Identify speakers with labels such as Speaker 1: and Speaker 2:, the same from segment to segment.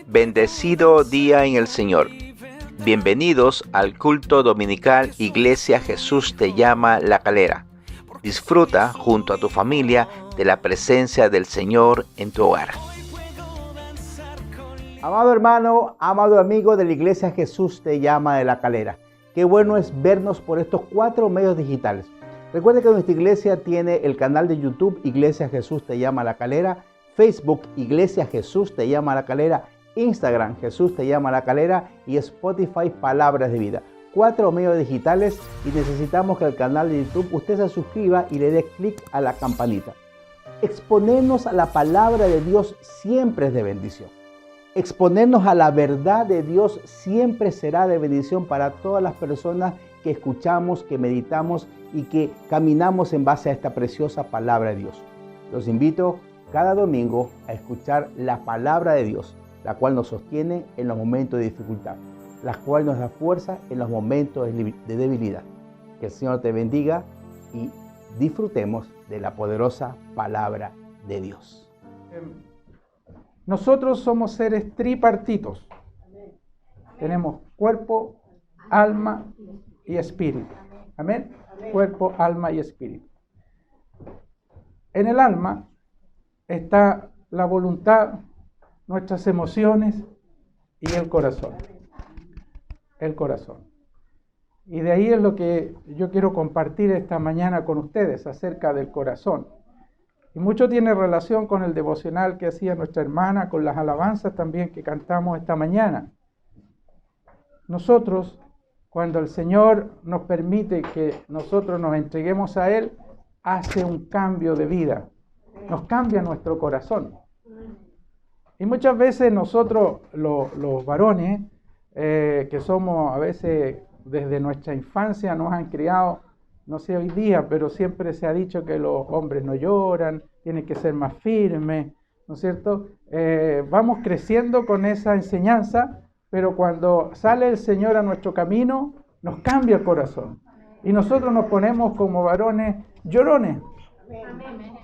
Speaker 1: Bendecido día en el Señor. Bienvenidos al culto dominical Iglesia Jesús te llama La Calera. Disfruta junto a tu familia de la presencia del Señor en tu hogar.
Speaker 2: Amado hermano, amado amigo de la Iglesia Jesús te llama de La Calera. Qué bueno es vernos por estos 4 medios digitales. Recuerde que nuestra iglesia tiene el canal de YouTube Iglesia Jesús te llama La Calera, Facebook Iglesia Jesús te llama La Calera, Instagram Jesús te llama La Calera y Spotify Palabras de Vida. 4 medios digitales y necesitamos que al canal de YouTube usted se suscriba y le dé clic a la campanita. Exponernos a la palabra de Dios siempre es de bendición. Exponernos a la verdad de Dios siempre será de bendición para todas las personas que escuchamos, que meditamos y que caminamos en base a esta preciosa palabra de Dios. Los invito cada domingo a escuchar la palabra de Dios, la cual nos sostiene en los momentos de dificultad, la cual nos da fuerza en los momentos de debilidad. Que el Señor te bendiga y disfrutemos de la poderosa palabra de Dios.
Speaker 3: Nosotros somos seres tripartitos. Tenemos cuerpo, alma y espíritu. Amén. Cuerpo, alma y espíritu. En el alma está la voluntad, nuestras emociones y el corazón. El corazón. Y de ahí es lo que yo quiero compartir esta mañana con ustedes acerca del corazón. Y mucho tiene relación con el devocional que hacía nuestra hermana, con las alabanzas también que cantamos esta mañana. Nosotros, cuando el Señor nos permite que nosotros nos entreguemos a Él, hace un cambio de vida. Nos cambia nuestro corazón. Y muchas veces nosotros, los varones, que somos a veces desde nuestra infancia, nos han criado, no sé hoy día, pero siempre se ha dicho que los hombres no lloran, tienen que ser más firmes, ¿no es cierto? Vamos creciendo con esa enseñanza, pero cuando sale el Señor a nuestro camino, nos cambia el corazón. Y nosotros nos ponemos como varones llorones.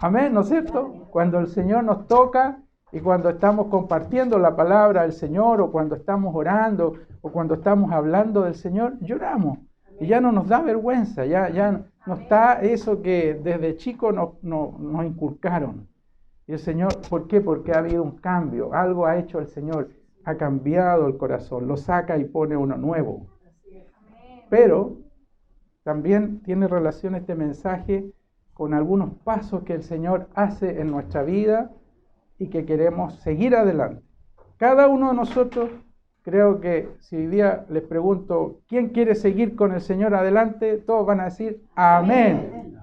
Speaker 3: Amén, ¿no es cierto? Cuando el Señor nos toca y cuando estamos compartiendo la palabra del Señor o cuando estamos orando o cuando estamos hablando del Señor, lloramos. Y ya no nos da vergüenza, ya no está eso que desde chico nos inculcaron. Y el Señor, ¿por qué? Porque ha habido un cambio, algo ha hecho el Señor, ha cambiado el corazón, lo saca y pone uno nuevo. Pero también tiene relación este mensaje con algunos pasos que el Señor hace en nuestra vida y que queremos seguir adelante. Cada uno de nosotros, creo que si hoy día les pregunto, ¿quién quiere seguir con el Señor adelante? Todos van a decir, amén.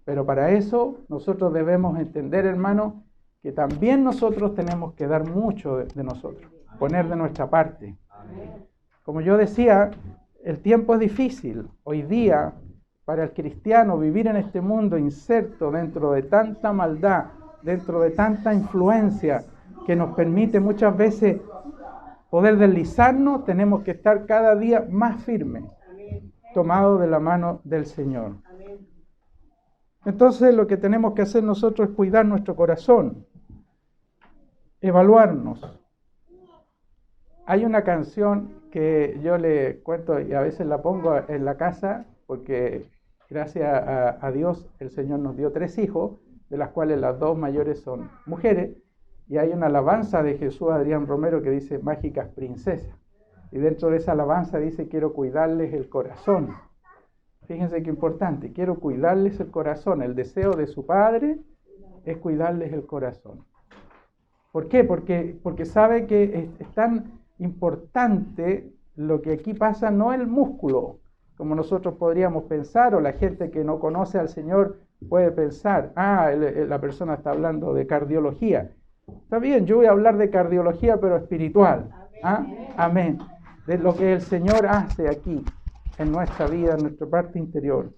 Speaker 3: Pero para eso nosotros debemos entender, hermano, que también nosotros tenemos que dar mucho de nosotros, poner de nuestra parte. Como yo decía, el tiempo es difícil. Hoy día, para el cristiano, vivir en este mundo inserto dentro de tanta maldad, dentro de tanta influencia que nos permite muchas veces poder deslizarnos, tenemos que estar cada día más firmes, tomados de la mano del Señor. Entonces lo que tenemos que hacer nosotros es cuidar nuestro corazón, evaluarnos. Hay una canción que yo le cuento y a veces la pongo en la casa porque gracias a Dios el Señor nos dio 3 hijos, de las cuales las 2 mayores son mujeres. Y hay una alabanza de Jesús Adrián Romero que dice mágicas princesas. Y dentro de esa alabanza dice quiero cuidarles el corazón. Fíjense qué importante, quiero cuidarles el corazón. El deseo de su padre es cuidarles el corazón. ¿Por qué? Porque sabe que es tan importante lo que aquí pasa, no el músculo, como nosotros podríamos pensar, o la gente que no conoce al Señor puede pensar, la persona está hablando de cardiología. Está bien, yo voy a hablar de cardiología, pero espiritual. Amén. De lo que el Señor hace aquí, en nuestra vida, en nuestra parte interior.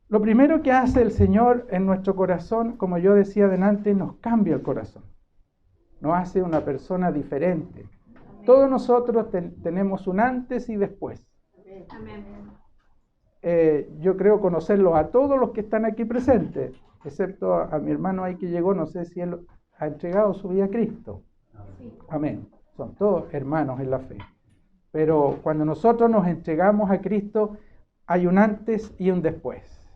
Speaker 3: Lo primero que hace el Señor en nuestro corazón, como yo decía delante, nos cambia el corazón. Nos hace una persona diferente. Todos nosotros tenemos un antes y después. Yo creo conocerlos a todos los que están aquí presentes, excepto a mi hermano ahí que llegó, no sé si él ha entregado su vida a Cristo. Amén. Son todos hermanos en la fe. Pero cuando nosotros nos entregamos a Cristo, hay un antes y un después.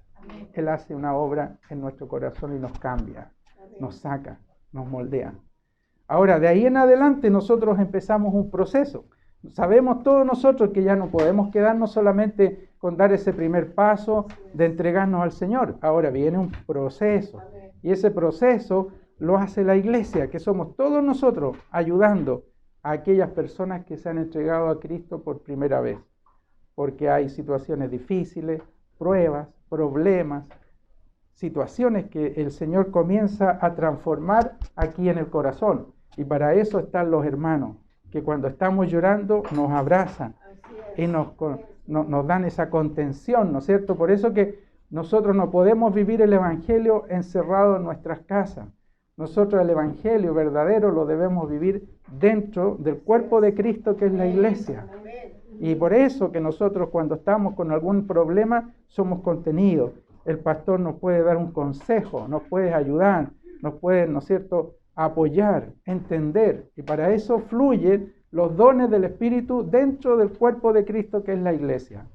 Speaker 3: Él hace una obra en nuestro corazón y nos cambia, nos saca, nos moldea. Ahora, de ahí en adelante nosotros empezamos un proceso. Sabemos todos nosotros que ya no podemos quedarnos solamente con dar ese primer paso de entregarnos al Señor. Ahora viene un proceso. Y ese proceso lo hace la iglesia, que somos todos nosotros ayudando a aquellas personas que se han entregado a Cristo por primera vez. Porque hay situaciones difíciles, pruebas, problemas, situaciones que el Señor comienza a transformar aquí en el corazón. Y para eso están los hermanos, que cuando estamos llorando nos abrazan y nos dan esa contención, ¿no es cierto? Por eso que nosotros no podemos vivir el Evangelio encerrado en nuestras casas. Nosotros el Evangelio verdadero lo debemos vivir dentro del cuerpo de Cristo, que es la iglesia. Y por eso que nosotros cuando estamos con algún problema somos contenidos. El pastor nos puede dar un consejo, nos puede ayudar, nos puede, ¿no es cierto?, apoyar, entender. Y para eso fluyen los dones del Espíritu dentro del cuerpo de Cristo, que es la iglesia.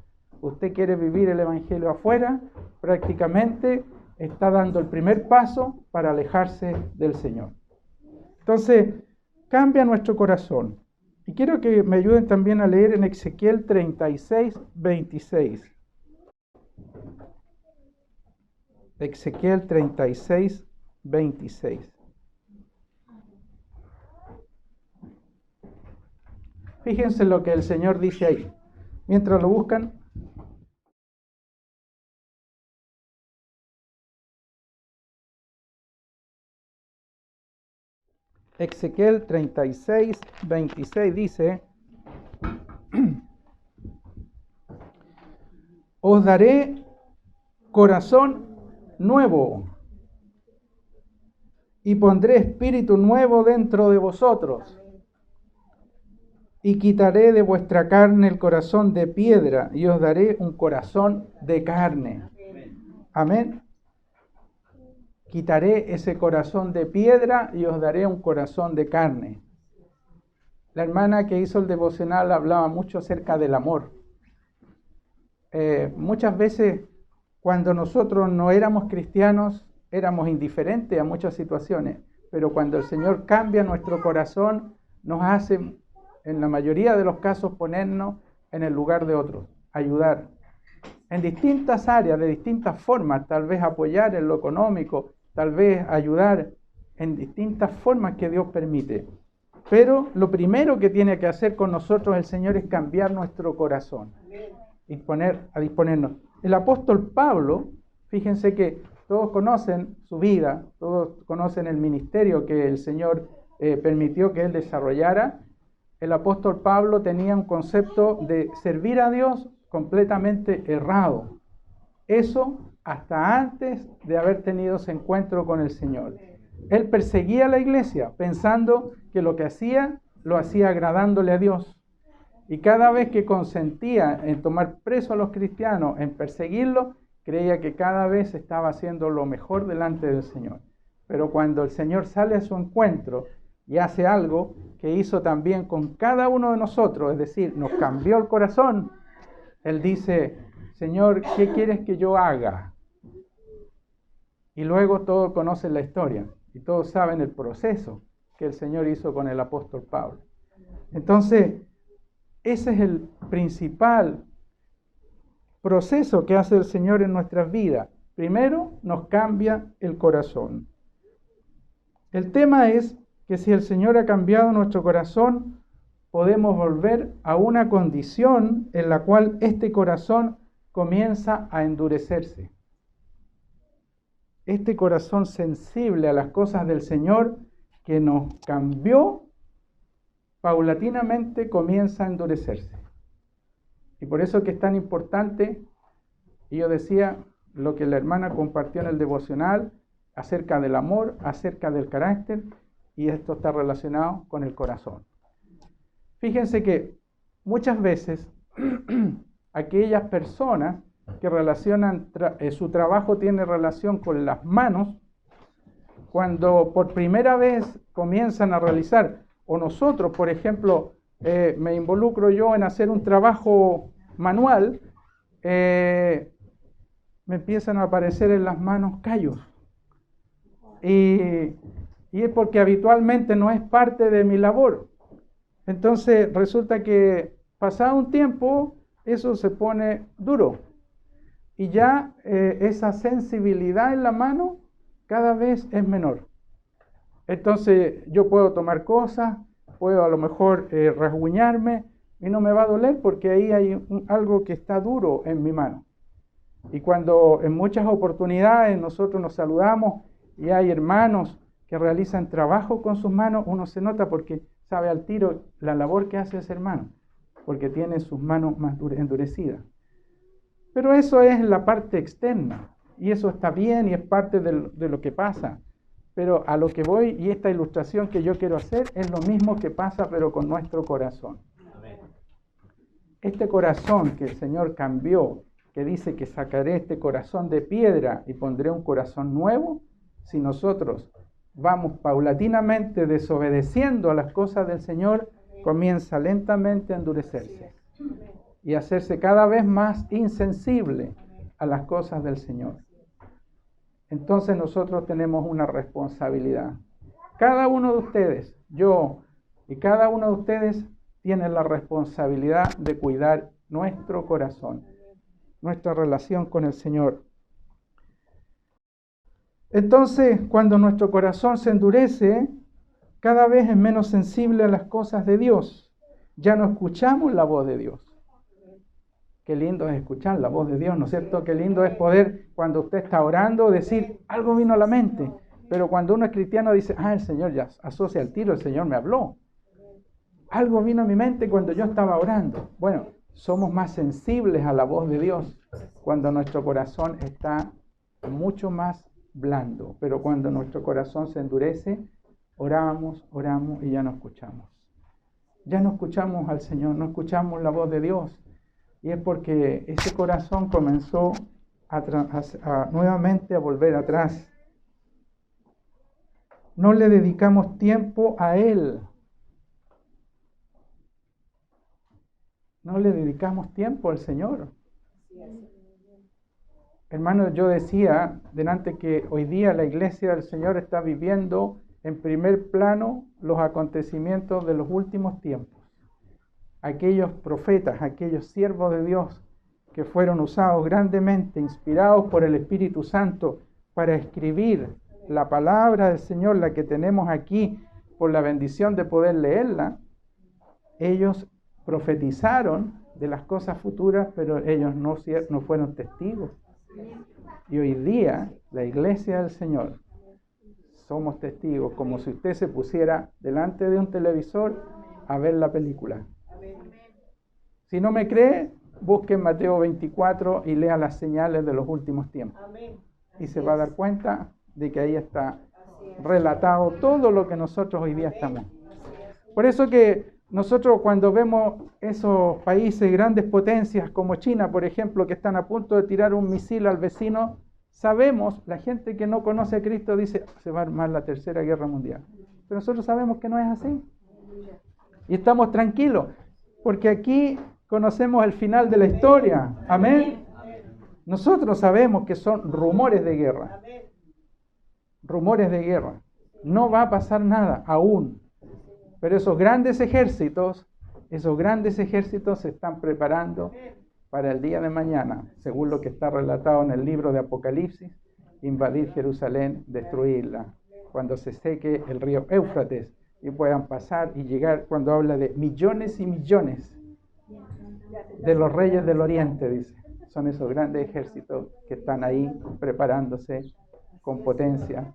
Speaker 3: Usted quiere vivir el Evangelio afuera, prácticamente está dando el primer paso para alejarse del Señor. Entonces, cambia nuestro corazón. Y quiero que me ayuden también a leer en Ezequiel 36, 26. Ezequiel 36, 26. Fíjense lo que el Señor dice ahí. Mientras lo buscan. Ezequiel 36, 26 dice: os daré corazón nuevo y pondré espíritu nuevo dentro de vosotros y quitaré de vuestra carne el corazón de piedra y os daré un corazón de carne. Amén. Quitaré ese corazón de piedra y os daré un corazón de carne. La hermana que hizo el devocional hablaba mucho acerca del amor. Muchas veces cuando nosotros no éramos cristianos éramos indiferentes a muchas situaciones, pero cuando el Señor cambia nuestro corazón nos hace, en la mayoría de los casos, ponernos en el lugar de otros, ayudar en distintas áreas, de distintas formas, tal vez apoyar en lo económico, tal vez ayudar en distintas formas que Dios permite. Pero lo primero que tiene que hacer con nosotros el Señor es cambiar nuestro corazón y poner a disponernos. El apóstol Pablo, fíjense que todos conocen su vida, todos conocen el ministerio que el Señor permitió que él desarrollara. El apóstol Pablo tenía un concepto de servir a Dios completamente errado. Eso hasta antes de haber tenido ese encuentro con el Señor. Él perseguía a la iglesia pensando que lo que hacía, lo hacía agradándole a Dios. Y cada vez que consentía en tomar preso a los cristianos, en perseguirlos, creía que cada vez estaba haciendo lo mejor delante del Señor. Pero cuando el Señor sale a su encuentro y hace algo que hizo también con cada uno de nosotros, es decir, nos cambió el corazón, Él dice: Señor, ¿qué quieres que yo haga? Y luego todos conocen la historia y todos saben el proceso que el Señor hizo con el apóstol Pablo. Entonces, ese es el principal proceso que hace el Señor en nuestras vidas. Primero, nos cambia el corazón. El tema es que si el Señor ha cambiado nuestro corazón, podemos volver a una condición en la cual este corazón comienza a endurecerse. Este corazón sensible a las cosas del Señor que nos cambió, paulatinamente comienza a endurecerse. Y por eso que es tan importante, y yo decía lo que la hermana compartió en el devocional, acerca del amor, acerca del carácter, y esto está relacionado con el corazón. Fíjense que muchas veces aquellas personas que relacionan, su trabajo tiene relación con las manos, cuando por primera vez comienzan a realizar o nosotros, por ejemplo, me involucro yo en hacer un trabajo manual, me empiezan a aparecer en las manos callos. Y es porque habitualmente no es parte de mi labor. Entonces resulta que pasado un tiempo eso se pone duro. Y ya esa sensibilidad en la mano cada vez es menor. Entonces yo puedo tomar cosas, puedo a lo mejor rasguñarme y no me va a doler porque ahí hay algo que está duro en mi mano. Y cuando en muchas oportunidades nosotros nos saludamos y hay hermanos que realizan trabajo con sus manos, uno se nota porque sabe al tiro la labor que hace ese hermano, porque tiene sus manos más endurecidas. Pero eso es la parte externa, y eso está bien y es parte de lo que pasa. Pero a lo que voy, y esta ilustración que yo quiero hacer, es lo mismo que pasa, pero con nuestro corazón. Este corazón que el Señor cambió, que dice que sacaré este corazón de piedra y pondré un corazón nuevo, si nosotros vamos paulatinamente desobedeciendo a las cosas del Señor, comienza lentamente a endurecerse y hacerse cada vez más insensible a las cosas del Señor. Entonces nosotros tenemos una responsabilidad. Cada uno de ustedes, yo y cada uno de ustedes, tienen la responsabilidad de cuidar nuestro corazón, nuestra relación con el Señor. Entonces, cuando nuestro corazón se endurece, cada vez es menos sensible a las cosas de Dios. Ya no escuchamos la voz de Dios. Qué lindo es escuchar la voz de Dios, ¿no es cierto? Qué lindo es poder, cuando usted está orando, decir, algo vino a la mente. Pero cuando uno es cristiano dice, el Señor ya asocia al tiro, el Señor me habló. Algo vino a mi mente cuando yo estaba orando. Bueno, somos más sensibles a la voz de Dios cuando nuestro corazón está mucho más blando. Pero cuando nuestro corazón se endurece, oramos y ya no escuchamos. Ya no escuchamos al Señor, no escuchamos la voz de Dios. Y es porque ese corazón comenzó nuevamente a volver atrás. No le dedicamos tiempo a Él. No le dedicamos tiempo al Señor. Hermanos, yo decía delante que hoy día la iglesia del Señor está viviendo en primer plano los acontecimientos de los últimos tiempos. Aquellos profetas, aquellos siervos de Dios que fueron usados grandemente, inspirados por el Espíritu Santo para escribir la palabra del Señor, la que tenemos aquí por la bendición de poder leerla. Ellos profetizaron de las cosas futuras, pero ellos no fueron testigos. Y hoy día la iglesia del Señor somos testigos, como si usted se pusiera delante de un televisor a ver la película. Si no me cree, busque en Mateo 24 y lea las señales de los últimos tiempos. Y se va a dar cuenta de que ahí está relatado todo lo que nosotros hoy día estamos. Por eso que nosotros cuando vemos esos países, grandes potencias como China, por ejemplo, que están a punto de tirar un misil al vecino, sabemos, la gente que no conoce a Cristo dice, se va a armar la Tercera Guerra Mundial. Pero nosotros sabemos que no es así. Y estamos tranquilos, porque aquí conocemos el final de la historia. Amén. Nosotros sabemos que son rumores de guerra. Rumores de guerra. No va a pasar nada aún. Pero esos grandes ejércitos se están preparando para el día de mañana, según lo que está relatado en el libro de Apocalipsis, invadir Jerusalén, destruirla, cuando se seque el río Éufrates y puedan pasar y llegar, cuando habla de millones y millones de los reyes del oriente, dice. Son esos grandes ejércitos que están ahí preparándose con potencia.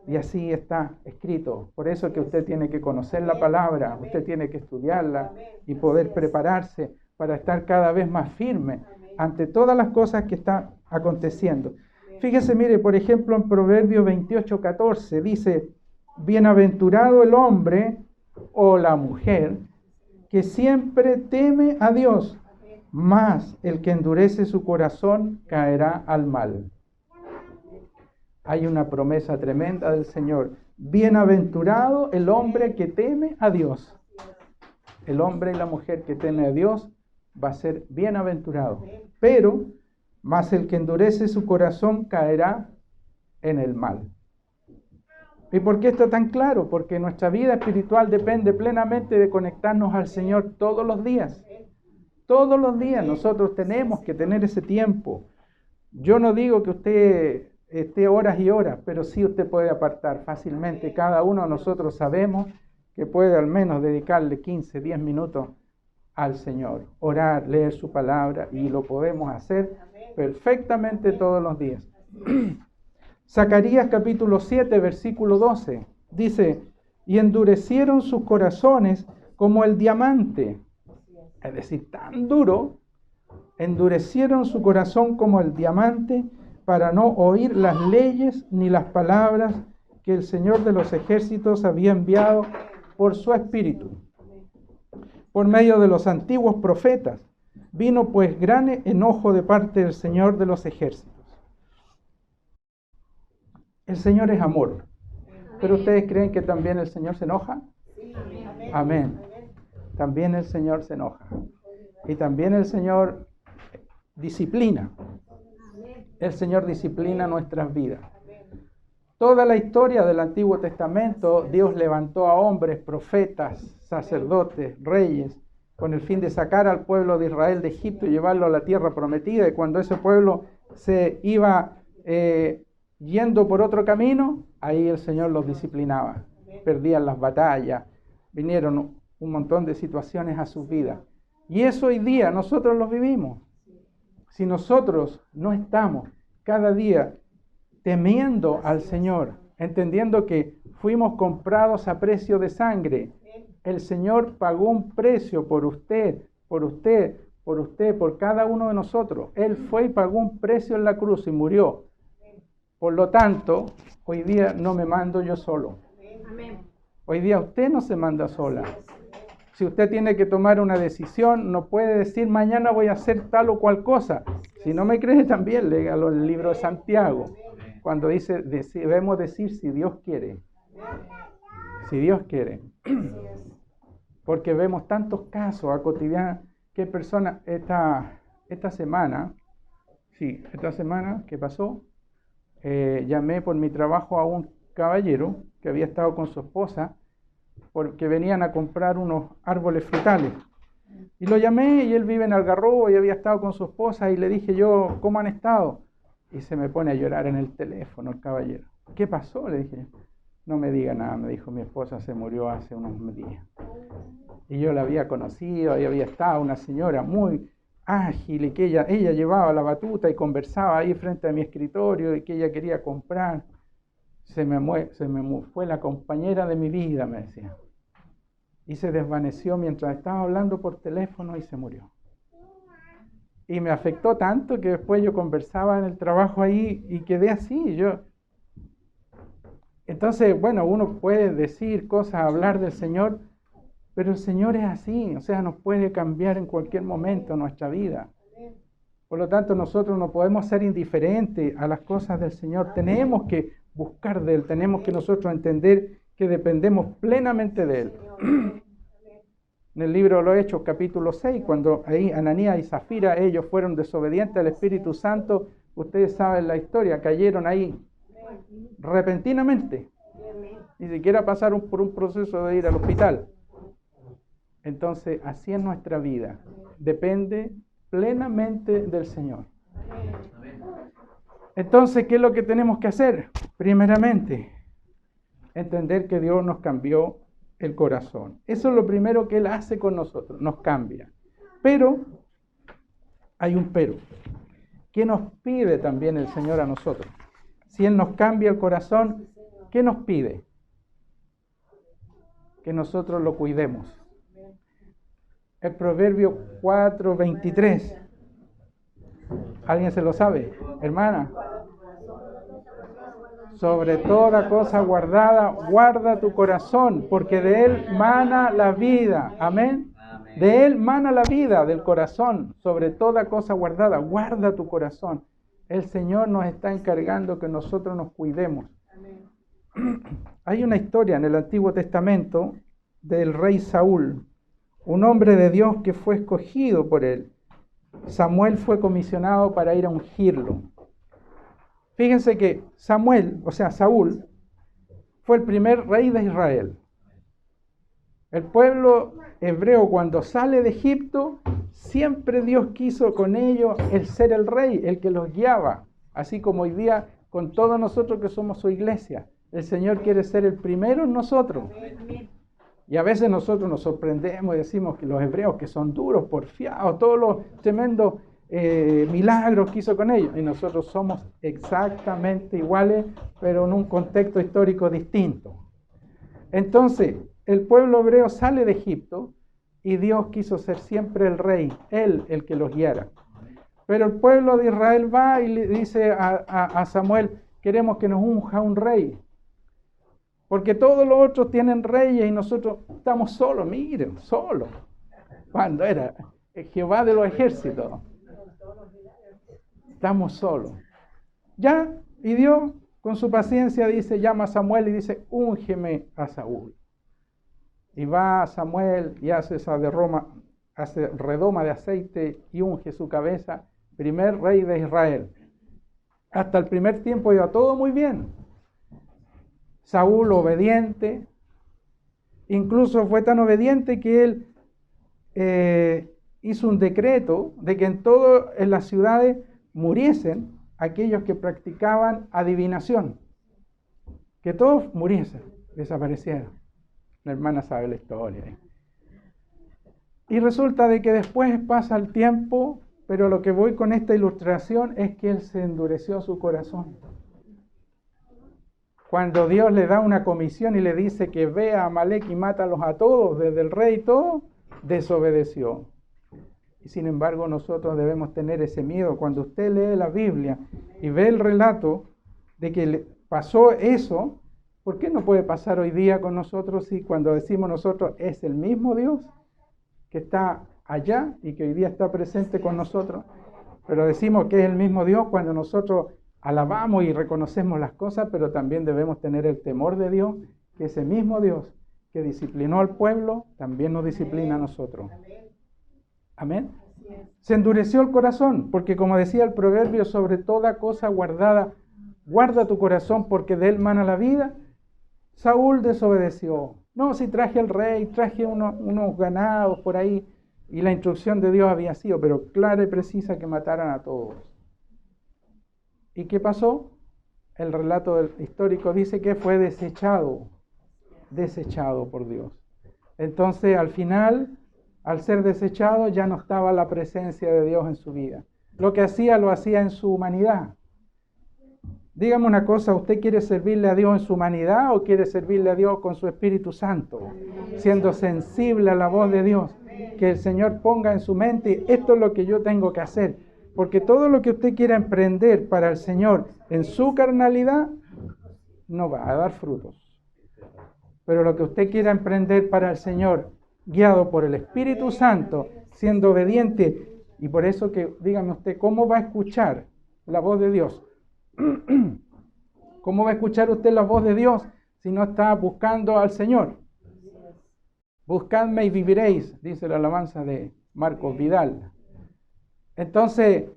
Speaker 3: Y así está escrito. Por eso que usted tiene que conocer la palabra, usted tiene que estudiarla y poder prepararse para estar cada vez más firme ante todas las cosas que están aconteciendo. Fíjese, mire, por ejemplo, en Proverbios 28:14 dice, bienaventurado el hombre o la mujer que siempre teme a Dios, mas el que endurece su corazón caerá al mal. Hay una promesa tremenda del Señor bienaventurado el hombre que teme a Dios. El hombre y la mujer que teme a Dios va a ser bienaventurado. Pero, más el que endurece su corazón caerá en el mal. ¿Y por qué está tan claro? Porque nuestra vida espiritual depende plenamente de conectarnos al Señor todos los días. Todos los días nosotros tenemos que tener ese tiempo. Yo no digo que usted esté horas y horas, pero sí usted puede apartar fácilmente. Cada uno de nosotros sabemos que puede al menos dedicarle 15, 10 minutos al Señor. Orar, leer su palabra, y lo podemos hacer perfectamente todos los días. Zacarías capítulo 7, versículo 12, dice, y endurecieron sus corazones como el diamante, es decir, tan duro, endurecieron su corazón como el diamante para no oír las leyes ni las palabras que el Señor de los ejércitos había enviado por su espíritu, por medio de los antiguos profetas. Vino pues gran enojo de parte del Señor de los ejércitos. El Señor es amor. ¿Pero ustedes creen que también el Señor se enoja? Amén. También el Señor se enoja. Y también el Señor disciplina. El Señor disciplina nuestras vidas. Toda la historia del Antiguo Testamento, Dios levantó a hombres, profetas, sacerdotes, reyes, con el fin de sacar al pueblo de Israel de Egipto y llevarlo a la tierra prometida. Y cuando ese pueblo se iba yendo por otro camino, ahí el Señor los disciplinaba. Perdían las batallas, vinieron un montón de situaciones a sus vidas. Y eso hoy día nosotros lo vivimos. Si nosotros no estamos cada día temiendo al Señor, entendiendo que fuimos comprados a precio de sangre, el Señor pagó un precio por usted, por usted, por usted, por cada uno de nosotros. Él fue y pagó un precio en la cruz y murió. Por lo tanto, hoy día no me mando yo solo. Hoy día usted no se manda sola. Si usted tiene que tomar una decisión, no puede decir mañana voy a hacer tal o cual cosa. Si no me cree, también léalo en el libro de Santiago, cuando dice, debemos decir si Dios quiere. Si Dios quiere. Porque vemos tantos casos a cotidiano que personas, esta semana que pasó, llamé por mi trabajo a un caballero que había estado con su esposa porque venían a comprar unos árboles frutales. Y lo llamé y él vive en Algarrobo y había estado con su esposa y le dije yo, ¿cómo han estado? Y se me pone a llorar en el teléfono el caballero. ¿Qué pasó? Le dije. No me diga nada, me dijo, mi esposa se murió hace unos días. Y yo la había conocido y había estado una señora muy ágil y que ella llevaba la batuta y conversaba ahí frente a mi escritorio y que ella quería comprar. Se me fue la compañera de mi vida, me decía. Y se desvaneció mientras estaba hablando por teléfono y se murió. Y me afectó tanto que después yo conversaba en el trabajo ahí y quedé así. Entonces, bueno, uno puede decir cosas, hablar del Señor, pero el Señor es así, o sea, nos puede cambiar en cualquier momento nuestra vida. Por lo tanto, nosotros no podemos ser indiferentes a las cosas del Señor. Tenemos que buscar de Él, tenemos que nosotros entender que dependemos plenamente de Él. En el libro de los Hechos, capítulo 6, cuando ahí Ananías y Zafira, ellos fueron desobedientes al Espíritu Santo, ustedes saben la historia, cayeron ahí repentinamente. Ni siquiera pasaron por un proceso de ir al hospital. Entonces, así es nuestra vida. Depende plenamente del Señor. Entonces, ¿qué es lo que tenemos que hacer? Primeramente, entender que Dios nos cambió el corazón. Eso es lo primero que Él hace con nosotros, nos cambia. Pero, hay un pero. ¿Qué nos pide también el Señor a nosotros? Si Él nos cambia el corazón, ¿qué nos pide? Que nosotros lo cuidemos. El Proverbio 4:23. ¿Alguien se lo sabe? Hermana. Sobre toda cosa guardada, guarda tu corazón, porque de él mana la vida. Amén. De él mana la vida, del corazón. Sobre toda cosa guardada, guarda tu corazón. El Señor nos está encargando que nosotros nos cuidemos. hay una historia en el Antiguo Testamento del rey Saúl, un hombre de Dios que fue escogido por él. Samuel fue comisionado para ir a ungirlo. Fíjense que Saúl, fue el primer rey de Israel. El pueblo hebreo, cuando sale de Egipto, siempre Dios quiso con ellos el ser el rey, el que los guiaba. Así como hoy día con todos nosotros que somos su iglesia. El Señor quiere ser el primero en nosotros. Y a veces nosotros nos sorprendemos y decimos que los hebreos que son duros, porfiados, todos los tremendos milagros que hizo con ellos. Y nosotros somos exactamente iguales, pero en un contexto histórico distinto. Entonces, el pueblo hebreo sale de Egipto y Dios quiso ser siempre el rey, Él el que los guiara. Pero el pueblo de Israel va y le dice a Samuel, queremos que nos unja un rey. Porque todos los otros tienen reyes y nosotros estamos solos, miren, solos. Cuando era Jehová de los ejércitos. Estamos solos. Ya, y Dios con su paciencia dice, llama a Samuel y dice, úngeme a Saúl. Y va Samuel y hace redoma de aceite y unge su cabeza, primer rey de Israel. Hasta el primer tiempo iba todo muy bien. Saúl obediente, incluso fue tan obediente que él hizo un decreto de que en las ciudades muriesen aquellos que practicaban adivinación, que todos muriesen, desaparecieran. La hermana sabe la historia. Y resulta de que después pasa el tiempo, pero lo que voy con esta ilustración es que él se endureció su corazón. Cuando Dios le da una comisión y le dice que ve a Amalek y mátalos a todos, desde el rey y todo, desobedeció. Y sin embargo nosotros debemos tener ese miedo. Cuando usted lee la Biblia y ve el relato de que le pasó eso, ¿por qué no puede pasar hoy día con nosotros si cuando decimos nosotros es el mismo Dios que está allá y que hoy día está presente con nosotros? Pero decimos que es el mismo Dios cuando nosotros alabamos y reconocemos las cosas, pero también debemos tener el temor de Dios, que ese mismo Dios que disciplinó al pueblo, también nos disciplina a nosotros. Amén. Se endureció el corazón, porque como decía el proverbio, sobre toda cosa guardada, guarda tu corazón porque de él mana la vida. Saúl desobedeció. No, si traje al rey, traje unos ganados por ahí, y la instrucción de Dios había sido, pero clara y precisa, que mataran a todos. ¿Y qué pasó? El relato histórico dice que fue desechado por Dios. Entonces, al final, al ser desechado, ya no estaba la presencia de Dios en su vida. Lo que hacía, lo hacía en su humanidad. Dígame una cosa, ¿usted quiere servirle a Dios en su humanidad o quiere servirle a Dios con su Espíritu Santo? Siendo sensible a la voz de Dios, que el Señor ponga en su mente, esto es lo que yo tengo que hacer. Porque todo lo que usted quiera emprender para el Señor en su carnalidad, no va a dar frutos. Pero lo que usted quiera emprender para el Señor, guiado por el Espíritu Santo, siendo obediente, y por eso que, dígame usted, ¿cómo va a escuchar la voz de Dios? ¿Cómo va a escuchar usted la voz de Dios si no está buscando al Señor? Buscadme y viviréis, dice la alabanza de Marcos Vidal. Entonces,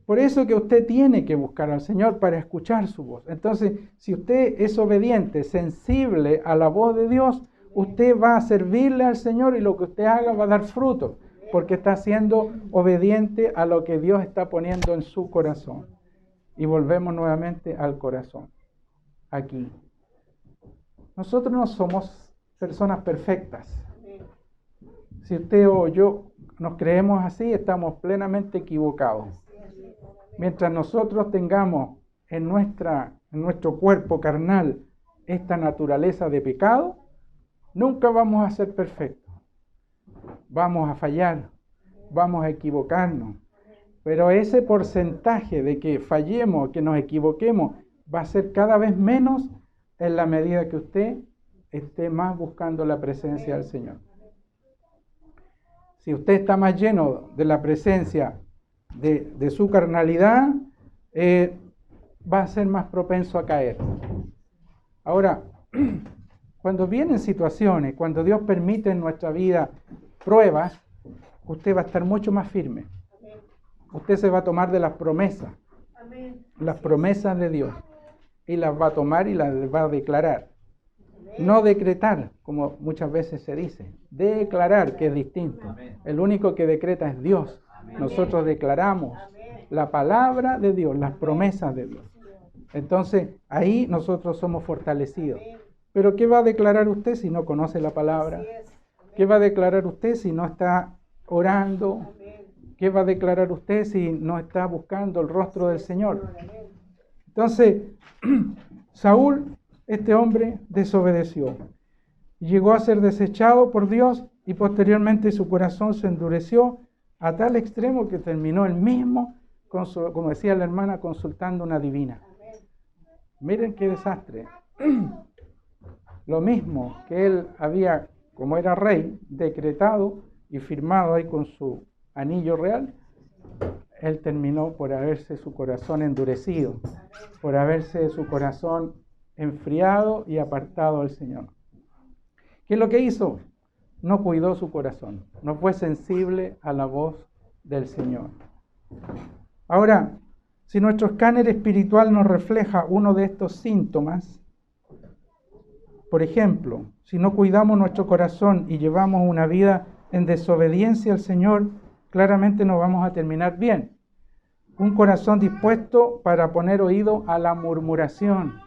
Speaker 3: por eso que usted tiene que buscar al Señor para escuchar su voz. Entonces, si usted es obediente, sensible a la voz de Dios, usted va a servirle al Señor y lo que usted haga va a dar fruto, porque está siendo obediente a lo que Dios está poniendo en su corazón. Y volvemos nuevamente al corazón, aquí. Nosotros no somos personas perfectas. Si usted o yo nos creemos así, estamos plenamente equivocados. Mientras nosotros tengamos en nuestro cuerpo carnal esta naturaleza de pecado, nunca vamos a ser perfectos. Vamos a fallar, vamos a equivocarnos. Pero ese porcentaje de que fallemos, que nos equivoquemos, va a ser cada vez menos en la medida que usted esté más buscando la presencia del Señor. Si usted está más lleno de la presencia de su carnalidad, va a ser más propenso a caer. Ahora, cuando vienen situaciones, cuando Dios permite en nuestra vida pruebas, usted va a estar mucho más firme. Usted se va a tomar de las promesas de Dios, y las va a tomar y las va a declarar. No decretar, como muchas veces se dice. Declarar, que es distinto. El único que decreta es Dios. Nosotros declaramos la palabra de Dios, las promesas de Dios. Entonces, ahí nosotros somos fortalecidos. Pero ¿qué va a declarar usted si no conoce la palabra? ¿Qué va a declarar usted si no está orando? ¿Qué va a declarar usted si no está buscando el rostro del Señor? Entonces, Saúl, este hombre, desobedeció. Llegó a ser desechado por Dios y posteriormente su corazón se endureció a tal extremo que terminó él mismo, como decía la hermana, consultando una divina. Miren qué desastre. Lo mismo que él había, como era rey, decretado y firmado ahí con su anillo real, él terminó por haberse su corazón endurecido, por haberse su corazón enfriado y apartado del Señor. ¿Qué es lo que hizo? No cuidó su corazón, no fue sensible a la voz del Señor. Ahora, si nuestro escáner espiritual nos refleja uno de estos síntomas, por ejemplo, si no cuidamos nuestro corazón y llevamos una vida en desobediencia al Señor, claramente no vamos a terminar bien. Un corazón dispuesto para poner oído a la murmuración.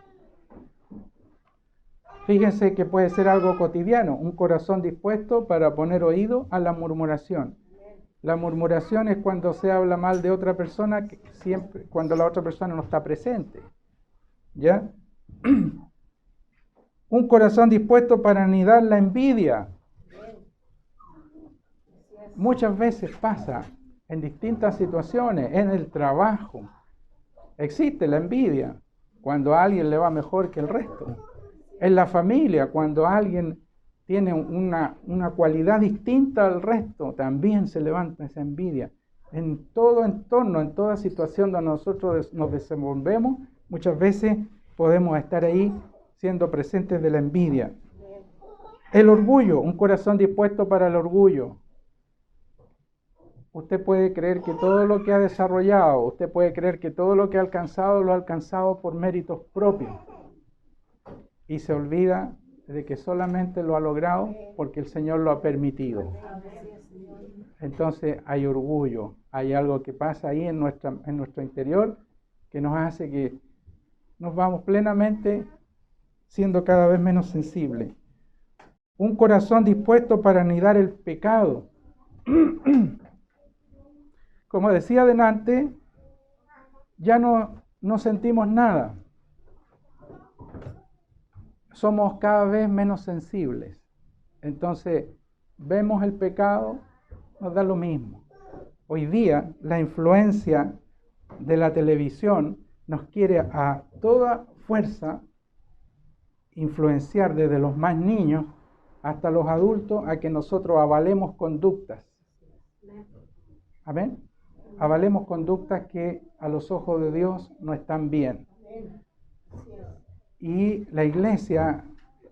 Speaker 3: Fíjense que puede ser algo cotidiano, un corazón dispuesto para poner oído a la murmuración. La murmuración es cuando se habla mal de otra persona, siempre cuando la otra persona no está presente. ¿Ya? Un corazón dispuesto para anidar la envidia. Muchas veces pasa en distintas situaciones, en el trabajo. Existe la envidia cuando a alguien le va mejor que el resto. En la familia, cuando alguien tiene una cualidad distinta al resto, también se levanta esa envidia. En todo entorno, en toda situación donde nosotros nos desenvolvemos, muchas veces podemos estar ahí siendo presentes de la envidia. El orgullo, un corazón dispuesto para el orgullo. Usted puede creer que todo lo que ha desarrollado, usted puede creer que todo lo que ha alcanzado, lo ha alcanzado por méritos propios. Y se olvida de que solamente lo ha logrado porque el Señor lo ha permitido. Entonces hay orgullo, hay algo que pasa ahí en nuestro interior que nos hace que nos vamos plenamente siendo cada vez menos sensibles. Un corazón dispuesto para anidar el pecado. Como decía adelante, ya no sentimos nada. Somos cada vez menos sensibles. Entonces, vemos el pecado, nos da lo mismo. Hoy día, la influencia de la televisión nos quiere a toda fuerza influenciar desde los más niños hasta los adultos a que nosotros avalemos conductas. ¿Amén? Avalemos conductas que a los ojos de Dios no están bien. Y la iglesia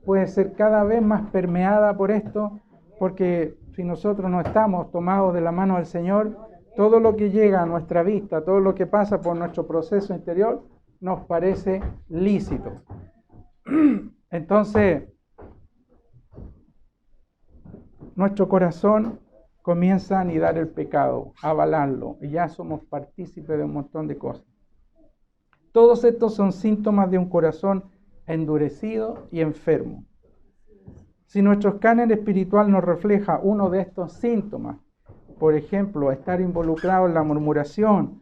Speaker 3: puede ser cada vez más permeada por esto, porque si nosotros no estamos tomados de la mano del Señor, todo lo que llega a nuestra vista, todo lo que pasa por nuestro proceso interior, nos parece lícito. Entonces, nuestro corazón comienza a anidar el pecado, a avalarlo, y ya somos partícipes de un montón de cosas. Todos estos son síntomas de un corazón endurecido y enfermo. Si nuestro escáner espiritual nos refleja uno de estos síntomas, por ejemplo, estar involucrado en la murmuración,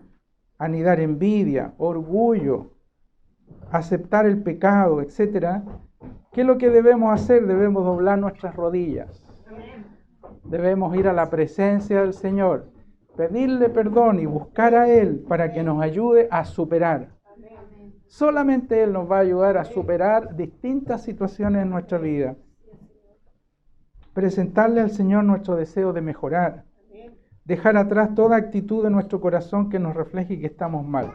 Speaker 3: anidar envidia, orgullo, aceptar el pecado, etc., ¿qué es lo que debemos hacer? Debemos doblar nuestras rodillas. Debemos ir a la presencia del Señor, pedirle perdón y buscar a Él para que nos ayude a superar. Solamente Él nos va a ayudar a superar distintas situaciones en nuestra vida. Presentarle al Señor nuestro deseo de mejorar. Dejar atrás toda actitud de nuestro corazón que nos refleje que estamos mal.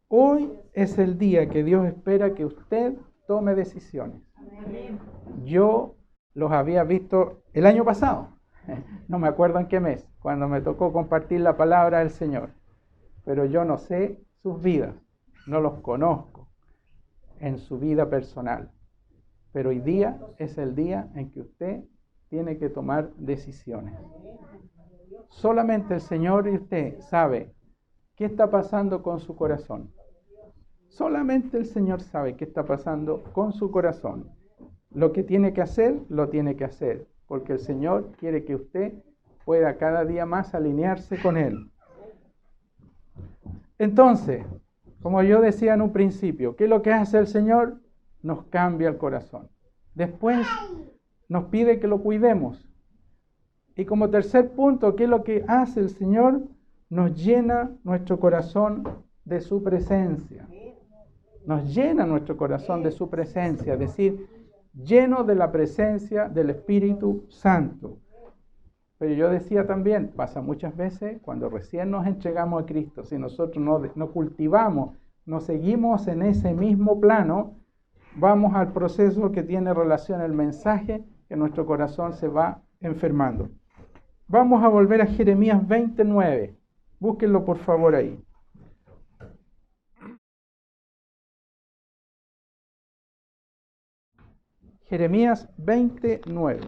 Speaker 3: Hoy es el día que Dios espera que usted tome decisiones. Yo los había visto el año pasado, no me acuerdo en qué mes, cuando me tocó compartir la palabra del Señor, pero yo no sé sus vidas, no los conozco en su vida personal, pero hoy día es el día en que usted tiene que tomar decisiones. Solamente el Señor y usted sabe qué está pasando con su corazón. Solamente el Señor sabe qué está pasando con su corazón. Lo que tiene que hacer, lo tiene que hacer, porque el Señor quiere que usted pueda cada día más alinearse con Él. Entonces, como yo decía en un principio, ¿qué es lo que hace el Señor? Nos cambia el corazón. Después nos pide que lo cuidemos. Y como tercer punto, ¿qué es lo que hace el Señor? Nos llena nuestro corazón de su presencia. Nos llena nuestro corazón de su presencia, es decir, lleno de la presencia del Espíritu Santo. Pero yo decía también, pasa muchas veces cuando recién nos entregamos a Cristo, si nosotros no cultivamos, no seguimos en ese mismo plano, vamos al proceso que tiene relación al mensaje, que nuestro corazón se va enfermando. Vamos a volver a Jeremías 29. Búsquenlo por favor ahí. Jeremías 29.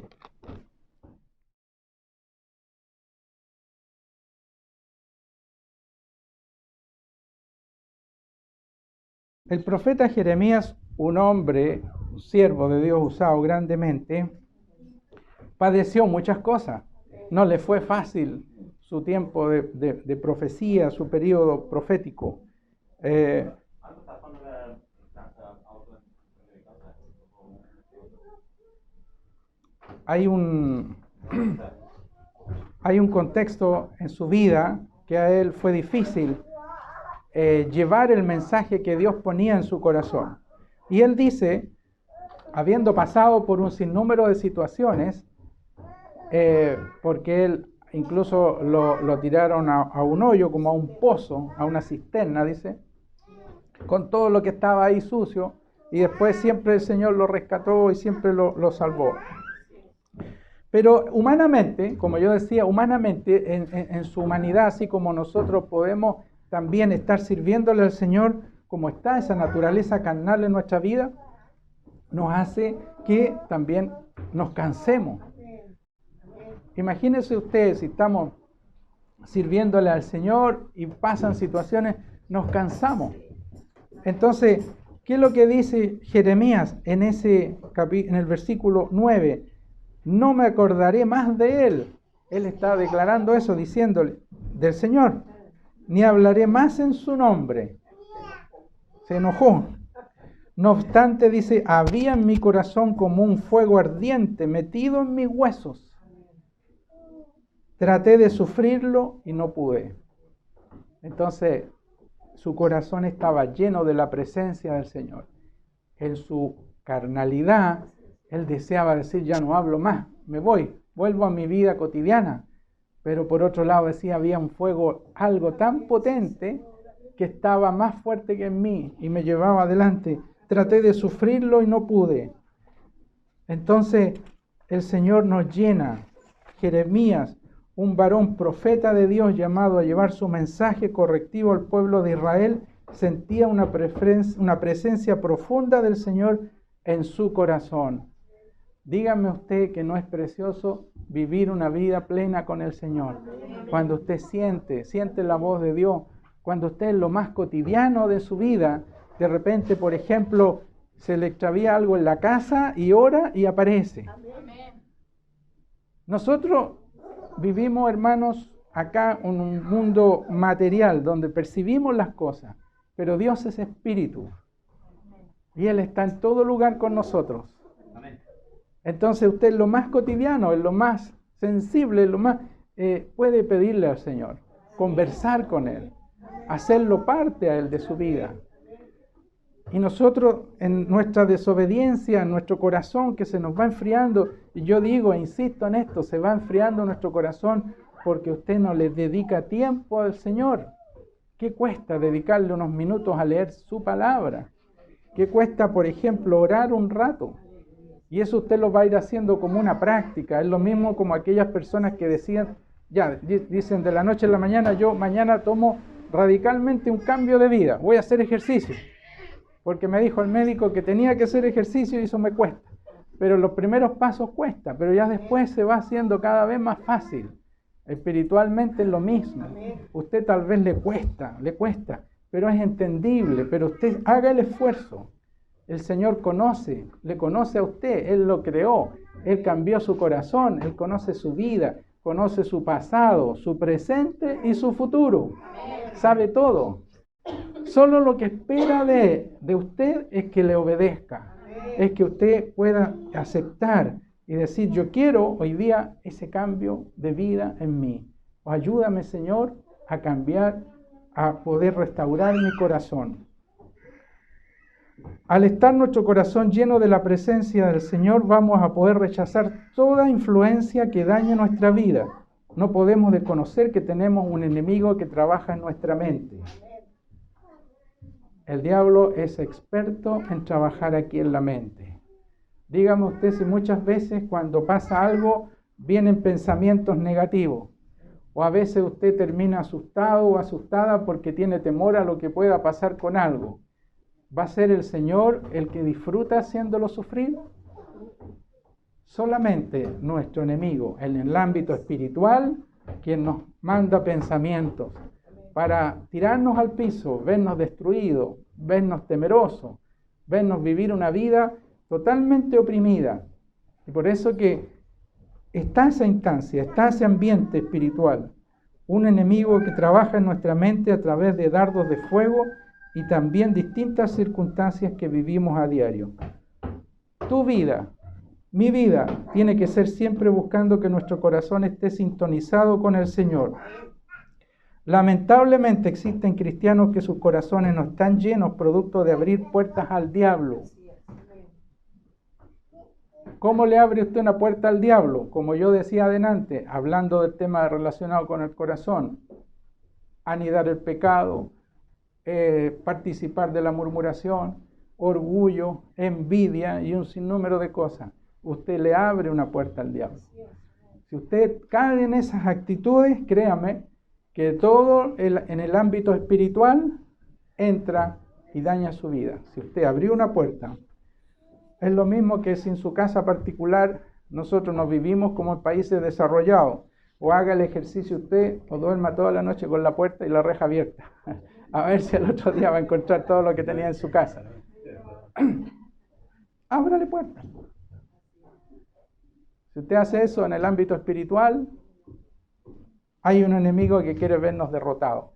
Speaker 3: El profeta Jeremías, un hombre, un siervo de Dios usado grandemente, padeció muchas cosas. No le fue fácil su tiempo de profecía, su periodo profético. Hay un contexto en su vida que a él fue difícil llevar el mensaje que Dios ponía en su corazón. Y él dice, habiendo pasado por un sinnúmero de situaciones, porque él incluso lo tiraron a un hoyo, como a un pozo, a una cisterna, dice, con todo lo que estaba ahí sucio, y después siempre el Señor lo rescató y siempre lo salvó. Pero humanamente, como yo decía, humanamente, en su humanidad, así como nosotros podemos también estar sirviéndole al Señor, como está esa naturaleza carnal en nuestra vida, nos hace que también nos cansemos. Imagínense ustedes, si estamos sirviéndole al Señor y pasan situaciones, nos cansamos. Entonces, ¿qué es lo que dice Jeremías en el versículo 9? No me acordaré más de él. Él está declarando eso, diciéndole del Señor, ni hablaré más en su nombre. Se enojó. No obstante, dice, había en mi corazón como un fuego ardiente metido en mis huesos. Traté de sufrirlo y no pude. Entonces, su corazón estaba lleno de la presencia del Señor. En su carnalidad, él deseaba decir, ya no hablo más, me voy, vuelvo a mi vida cotidiana. Pero por otro lado decía, había un fuego, algo tan potente, que estaba más fuerte que en mí y me llevaba adelante. Traté de sufrirlo y no pude. Entonces, el Señor nos llena. Jeremías, un varón profeta de Dios llamado a llevar su mensaje correctivo al pueblo de Israel, sentía una presencia profunda del Señor en su corazón. Dígame usted que no es precioso vivir una vida plena con el Señor. Cuando usted siente la voz de Dios, cuando usted en lo más cotidiano de su vida, de repente, por ejemplo, se le extravía algo en la casa y ora y aparece. Nosotros vivimos, hermanos, acá en un mundo material donde percibimos las cosas, pero Dios es espíritu y Él está en todo lugar con nosotros. Entonces usted en lo más cotidiano, en lo más sensible, en lo más puede pedirle al Señor, conversar con Él, hacerlo parte a Él de su vida. Y nosotros en nuestra desobediencia, en nuestro corazón que se nos va enfriando, y yo digo, insisto en esto, se va enfriando nuestro corazón porque usted no le dedica tiempo al Señor. ¿Qué cuesta dedicarle unos minutos a leer su palabra? ¿Qué cuesta, por ejemplo, orar un rato? Y eso usted lo va a ir haciendo como una práctica. Es lo mismo como aquellas personas que decían, dicen de la noche a la mañana, yo mañana tomo radicalmente un cambio de vida, voy a hacer ejercicio. Porque me dijo el médico que tenía que hacer ejercicio y eso me cuesta. Pero los primeros pasos cuesta, pero ya después se va haciendo cada vez más fácil. Espiritualmente es lo mismo. Usted tal vez le cuesta, pero es entendible, pero usted haga el esfuerzo. El Señor le conoce a usted, Él lo creó, Él cambió su corazón, Él conoce su vida, conoce su pasado, su presente y su futuro. Sabe todo. Solo lo que espera de usted es que le obedezca, es que usted pueda aceptar y decir, yo quiero hoy día ese cambio de vida en mí. O ayúdame, Señor, a cambiar, a poder restaurar mi corazón. Al estar nuestro corazón lleno de la presencia del Señor, vamos a poder rechazar toda influencia que dañe nuestra vida. No podemos desconocer que tenemos un enemigo que trabaja en nuestra mente. El diablo es experto en trabajar aquí en la mente. Dígame usted si muchas veces cuando pasa algo vienen pensamientos negativos. O a veces usted termina asustado o asustada porque tiene temor a lo que pueda pasar con algo. ¿Va a ser el Señor el que disfruta haciéndolo sufrir? Solamente nuestro enemigo en el ámbito espiritual, quien nos manda pensamientos para tirarnos al piso, vernos destruidos, vernos temerosos, vernos vivir una vida totalmente oprimida. Y por eso que está esa instancia, está ese ambiente espiritual, un enemigo que trabaja en nuestra mente a través de dardos de fuego y también distintas circunstancias que vivimos a diario. Tu vida, mi vida, tiene que ser siempre buscando que nuestro corazón esté sintonizado con el Señor. Lamentablemente existen cristianos que sus corazones no están llenos producto de abrir puertas al diablo. ¿Cómo le abre usted una puerta al diablo? Como yo decía adelante, hablando del tema relacionado con el corazón, anidar el pecado, participar de la murmuración, orgullo, envidia y un sinnúmero de cosas. Usted le abre una puerta al diablo. Si usted cae en esas actitudes, créame que todo en el ámbito espiritual entra y daña su vida. Si usted abrió una puerta, es lo mismo que si en su casa particular nosotros nos vivimos como en países desarrollados. O haga el ejercicio usted o duerma toda la noche con la puerta y la reja abierta. A ver si al otro día va a encontrar todo lo que tenía en su casa. Ábrale puertas. Si usted hace eso en el ámbito espiritual, hay un enemigo que quiere vernos derrotados.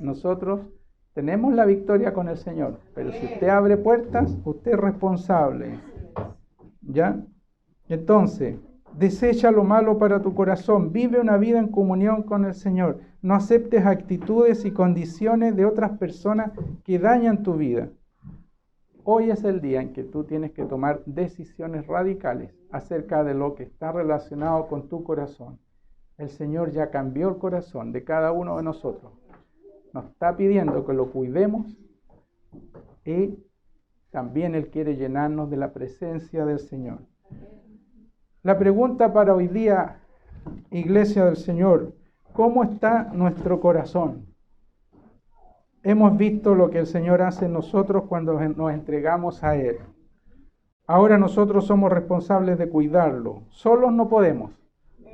Speaker 3: Nosotros tenemos la victoria con el Señor, pero si usted abre puertas, usted es responsable. ¿Ya? Entonces, desecha lo malo para tu corazón, vive una vida en comunión con el Señor. No aceptes actitudes y condiciones de otras personas que dañan tu vida. Hoy es el día en que tú tienes que tomar decisiones radicales acerca de lo que está relacionado con tu corazón. El Señor ya cambió el corazón de cada uno de nosotros. Nos está pidiendo que lo cuidemos y también Él quiere llenarnos de la presencia del Señor. La pregunta para hoy día, Iglesia del Señor, ¿cómo está nuestro corazón? Hemos visto lo que el Señor hace en nosotros cuando nos entregamos a Él. Ahora nosotros somos responsables de cuidarlo. Solos no podemos,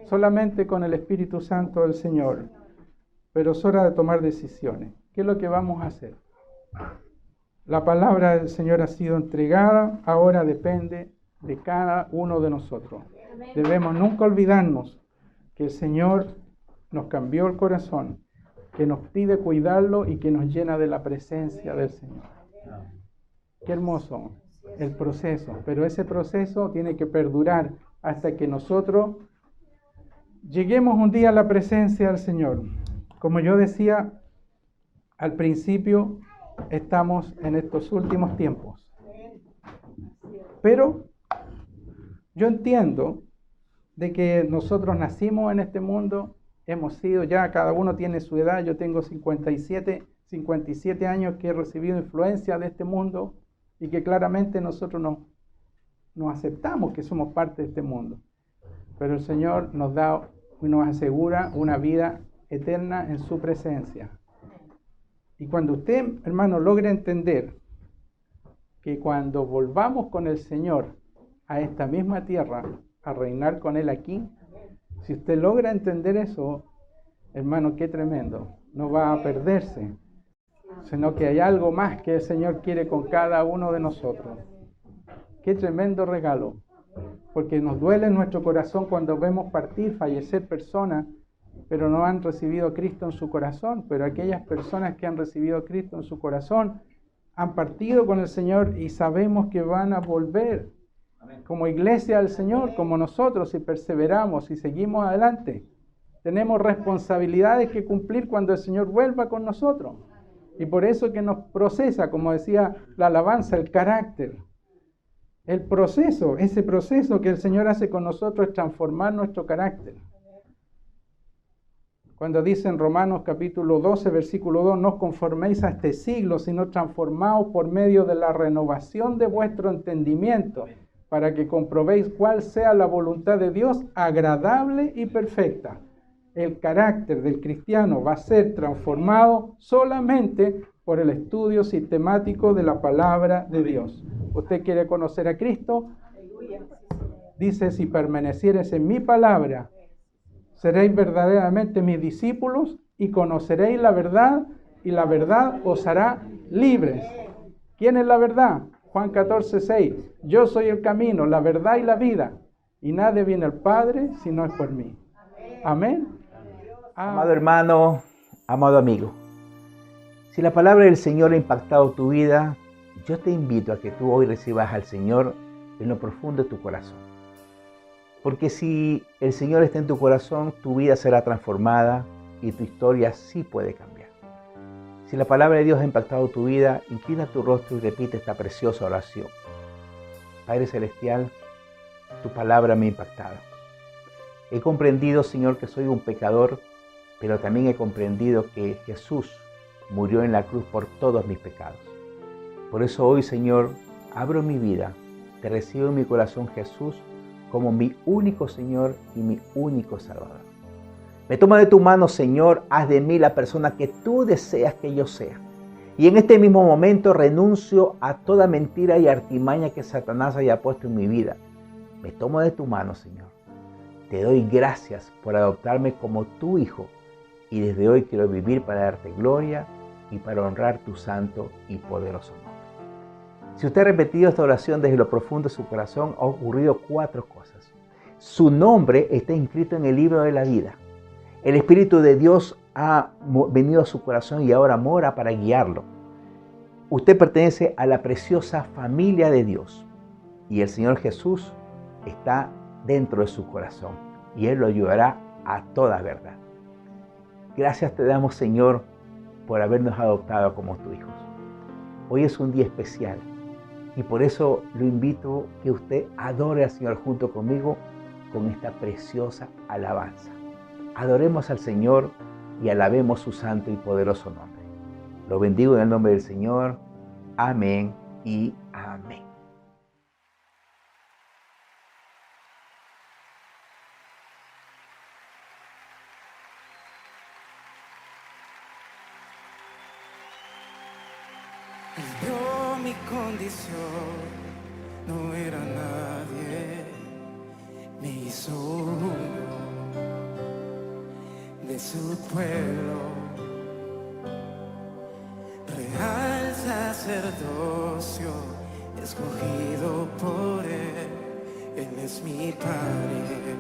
Speaker 3: solamente con el Espíritu Santo del Señor. Pero es hora de tomar decisiones. ¿Qué es lo que vamos a hacer? La palabra del Señor ha sido entregada, ahora depende de cada uno de nosotros. Debemos nunca olvidarnos que el Señor nos cambió el corazón, que nos pide cuidarlo y que nos llena de la presencia del Señor. Qué hermoso el proceso, pero ese proceso tiene que perdurar hasta que nosotros lleguemos un día a la presencia del Señor. Como yo decía al principio, estamos en estos últimos tiempos. Pero yo entiendo de que nosotros nacimos en este mundo, hemos sido ya, cada uno tiene su edad, yo tengo 57 años que he recibido influencia de este mundo, y que claramente nosotros no aceptamos que somos parte de este mundo. Pero el Señor nos da y nos asegura una vida eterna en su presencia. Y cuando usted, hermano, logra entender que cuando volvamos con el Señor a esta misma tierra, a reinar con Él aquí, si usted logra entender eso, hermano, qué tremendo. No va a perderse, sino que hay algo más que el Señor quiere con cada uno de nosotros. Qué tremendo regalo, porque nos duele en nuestro corazón cuando vemos partir, fallecer personas, pero no han recibido a Cristo en su corazón. Pero aquellas personas que han recibido a Cristo en su corazón han partido con el Señor y sabemos que van a volver como iglesia del Señor, como nosotros, si perseveramos y seguimos adelante. Tenemos responsabilidades que cumplir cuando el Señor vuelva con nosotros. Y por eso que nos procesa, como decía la alabanza, el carácter. El proceso, ese proceso que el Señor hace con nosotros es transformar nuestro carácter. Cuando dice en Romanos capítulo 12, versículo 2, no os conforméis a este siglo, sino transformaos por medio de la renovación de vuestro entendimiento, para que comprobéis cuál sea la voluntad de Dios, agradable y perfecta. El carácter del cristiano va a ser transformado solamente por el estudio sistemático de la palabra de Dios. ¿Usted quiere conocer a Cristo? Dice, si permaneciereis en mi palabra, seréis verdaderamente mis discípulos y conoceréis la verdad, y la verdad os hará libres. ¿Quién es la verdad? Juan 14, 6. Yo soy el camino, la verdad y la vida, y nadie viene al Padre si no es por mí. Amén.
Speaker 2: Amado hermano, amado amigo, si la palabra del Señor ha impactado tu vida, yo te invito a que tú hoy recibas al Señor en lo profundo de tu corazón. Porque si el Señor está en tu corazón, tu vida será transformada y tu historia sí puede cambiar. Si la palabra de Dios ha impactado tu vida, inclina tu rostro y repite esta preciosa oración. Padre Celestial, tu palabra me ha impactado. He comprendido, Señor, que soy un pecador, pero también he comprendido que Jesús murió en la cruz por todos mis pecados. Por eso hoy, Señor, abro mi vida, te recibo en mi corazón, Jesús, como mi único Señor y mi único Salvador. Me toma de tu mano, Señor, haz de mí la persona que tú deseas que yo sea. Y en este mismo momento renuncio a toda mentira y artimaña que Satanás haya puesto en mi vida. Me tomo de tu mano, Señor. Te doy gracias por adoptarme como tu hijo. Y desde hoy quiero vivir para darte gloria y para honrar tu santo y poderoso nombre. Si usted ha repetido esta oración desde lo profundo de su corazón, ha ocurrido 4 cosas. Su nombre está inscrito en el libro de la vida. El Espíritu de Dios ha venido a su corazón y ahora mora para guiarlo. Usted pertenece a la preciosa familia de Dios y el Señor Jesús está dentro de su corazón y Él lo ayudará a toda verdad. Gracias te damos, Señor, por habernos adoptado como tus hijos. Hoy es un día especial y por eso lo invito a que usted adore al Señor junto conmigo con esta preciosa alabanza. Adoremos al Señor y alabemos su santo y poderoso nombre. Lo bendigo en el nombre del Señor. Amén y amén.
Speaker 4: Vio mi condición, no era nadie, me hizo uno de su pueblo, real sacerdocio, escogido por él es mi Padre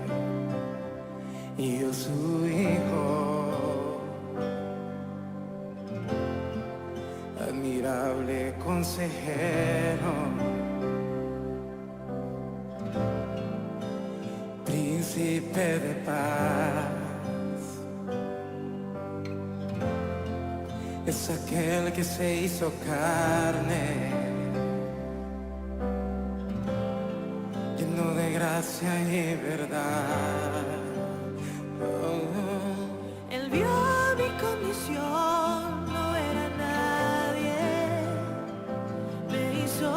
Speaker 4: y yo su hijo. Admirable consejero, príncipe de paz, es aquel que se hizo carne, lleno de gracia y verdad. Él vio mi condición, no era nadie, me hizo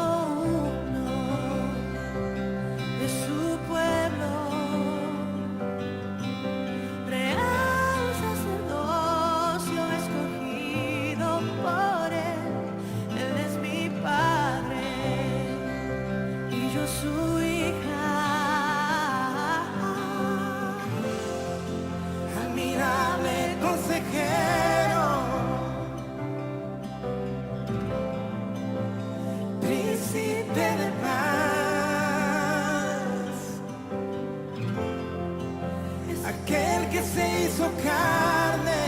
Speaker 4: aquel que se hizo carne,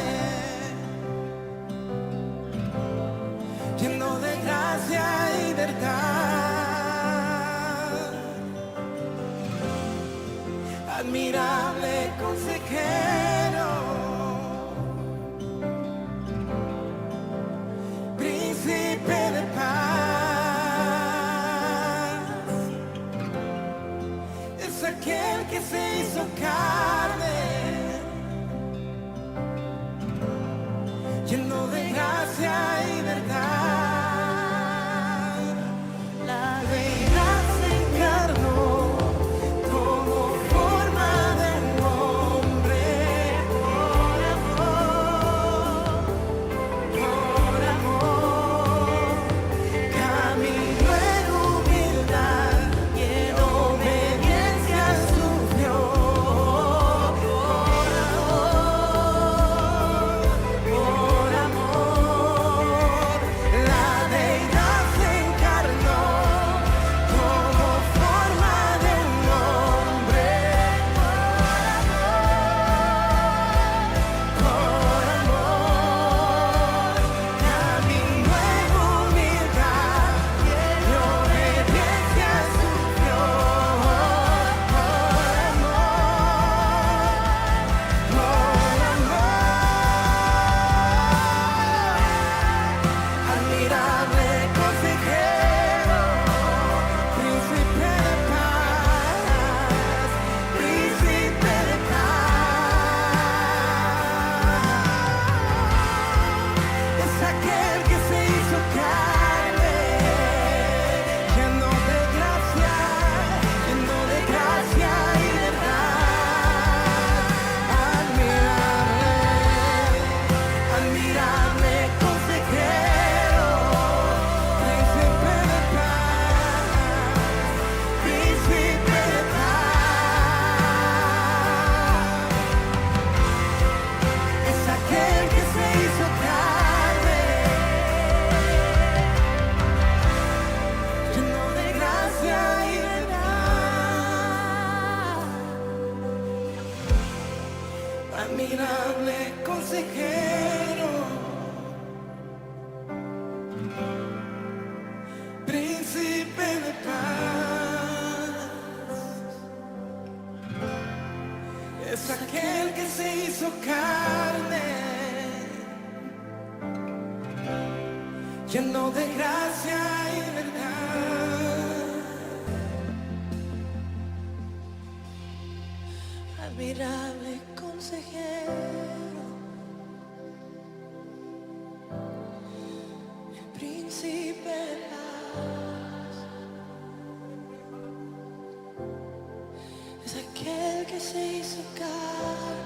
Speaker 4: lleno de gracia y verdad, admirable consejero, príncipe de paz, es aquel que se hizo carne, lleno de gracia y verdad. La deidad se encarnó, tomó forma de hombre, por amor, caminó en humildad y en obediencia sufrió, por amor, la deidad se encarnó, tomó forma de hombre, por amor, caminó en humildad y en obediencia sufrió, admirable consejero, príncipe de paz, príncipe de paz, es aquel que se hizo carne, lleno de gracia y verdad, admirable consejero, príncipe de paz, príncipe de paz, es aquel que se hizo carne, lleno de gracia y verdad, admirable consejero, príncipe de paz, es aquel que se hizo carne, lleno de gracia y verdad, admirable consejero, príncipe de paz, es aquel que se hizo carne,